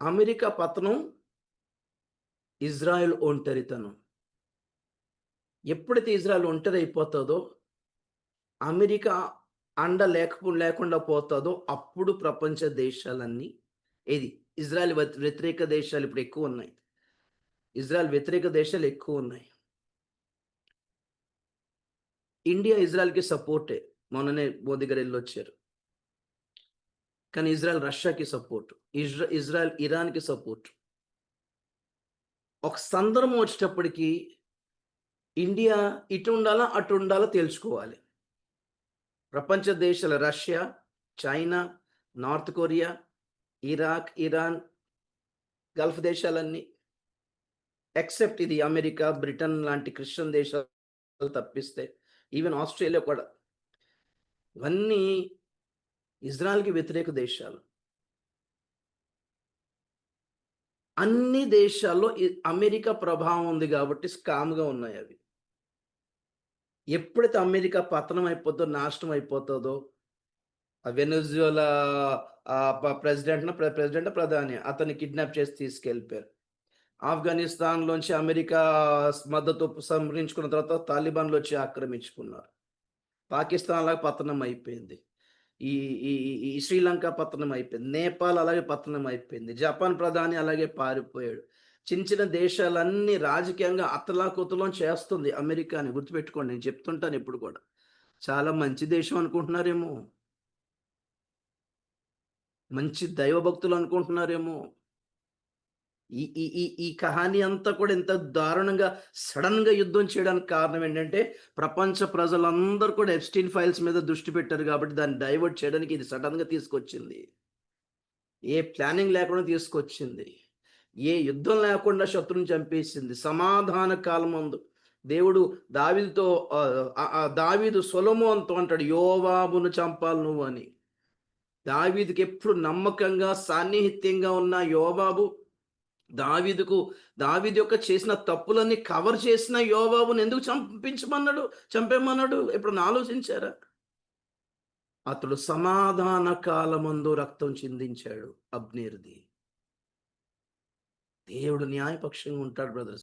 America పతనం, Israel ఒంటరితనం. ఎప్పుడైతే ఇజ్రాయెల్ ఒంటరైపోతదో, అమెరికా అండ లేకుండా పోతదో, అప్పుడు ప్రపంచ దేశాలన్నీ ఏది ఇజ్రాయెల్ వ్యతిరేక దేశాలు ఇప్పుడు ఎక్కువున్నాయి. ఇజ్రాయెల్ వ్యతిరేక దేశాలు ఎక్కువున్నాయి. ఇండియా ఇజ్రాయెల్‌కి సపోర్టే. మొన్ననే మోదీ గారు ఎళ్ళొచ్చారు. కానీ ఇజ్రాయెల్ రష్యాకి సపోర్ట్. ఇజ్రాయెల్ ఇరాన్‌కి సపోర్ట్. ఒక సందర్భం వచ్చేటప్పటికి ఇండియా ఇటుండాలా, అటుండాలా తేల్చుకోవాలి. ప్రపంచ దేశాలు Russia, China, North Korea, Iraq, Iran, Gulf దేశాలన్నీ ఎక్సెప్ట్ ఇది అమెరికా, బ్రిటన్ లాంటి క్రిస్టియన్ దేశాలు తప్పిస్తే ఈవెన్ ఆస్ట్రేలియా కూడా. ఇవన్నీ ఇజ్రాయెల్‌కి వ్యతిరేక దేశాలు. అన్ని దేశాల్లో అమెరికా ప్రభావం ఉంది గాబట్టి స్కామ్‌గా ఉన్నాయవి. ఎప్పుడైతే అమెరికా పతనం అయిపోద్దో, నాశనం అయిపోతదో, ఆ వెనెజులా ప్రెసిడెంటా? ప్రధాని అతన్ని కిడ్నాప్ చేసి తీసుకెళ్ళిపోయారు. ఆఫ్ఘనిస్తాన్‌లోంచి అమెరికా మద్దతు సంప్రదించుకున్న తర్వాత తాలిబాన్‌లొచ్చి ఆక్రమించుకున్నారు. పాకిస్తాన్ అలాగే పతనం అయిపోయింది. ఈ ఈ ఈ శ్రీలంక పతనం అయిపోయింది. నేపాల్ అలాగే పతనం అయిపోయింది. జపాన్ ప్రధాని అలాగే పారిపోయాడు. చిన్న చిన్న దేశాలన్నీ రాజకీయంగా అతలాకుతలం చేస్తుంది అమెరికాని. గుర్తుపెట్టుకోండి. నేను చెప్తుంటాను ఎప్పుడు కూడా. చాలా మంచి దేశం అనుకుంటున్నారేమో! మంచి దైవభక్తులు అనుకుంటున్నారేమో! ఈ ఈ ఈ ఈ కహాని అంతా కూడా ఇంత దారుణంగా సడెన్‌గా యుద్ధం చేయడానికి కారణం ఏంటంటే, ప్రపంచ ప్రజలందరూ కూడా ఎప్‌స్టీన్ ఫైల్స్ మీద దృష్టి పెట్టారు కాబట్టి దాన్ని డైవర్ట్ చేయడానికి ఇది సడెన్‌గా తీసుకొచ్చింది. ఏ ప్లానింగ్ లేకుండా తీసుకొచ్చింది. ఏ యుద్ధం లేకుండా శత్రువుని చంపేసింది. సమాధాన కాలమందు దేవుడు దావీదుతో దావీదు సొలొమోనుతో అంటాడు, "యోవాబును చంపాలి నువ్వు" అని. దావీదుకి ఎప్పుడు నమ్మకంగా, సాన్నిహిత్యంగా ఉన్న యోవాబు దావీదుకు దావీదు యొక్క చేసిన తప్పులన్నీ కవర్ చేసిన యోవాబుని ఎందుకు చంపేయమన్నాడు? ఎప్పుడన్నా ఆలోచించారా? అతడు సమాధాన కాలమందు రక్తం చిందించాడు అబ్నేరుది. దేవుడు న్యాయపక్షంగా ఉంటాడు బ్రదర్స్.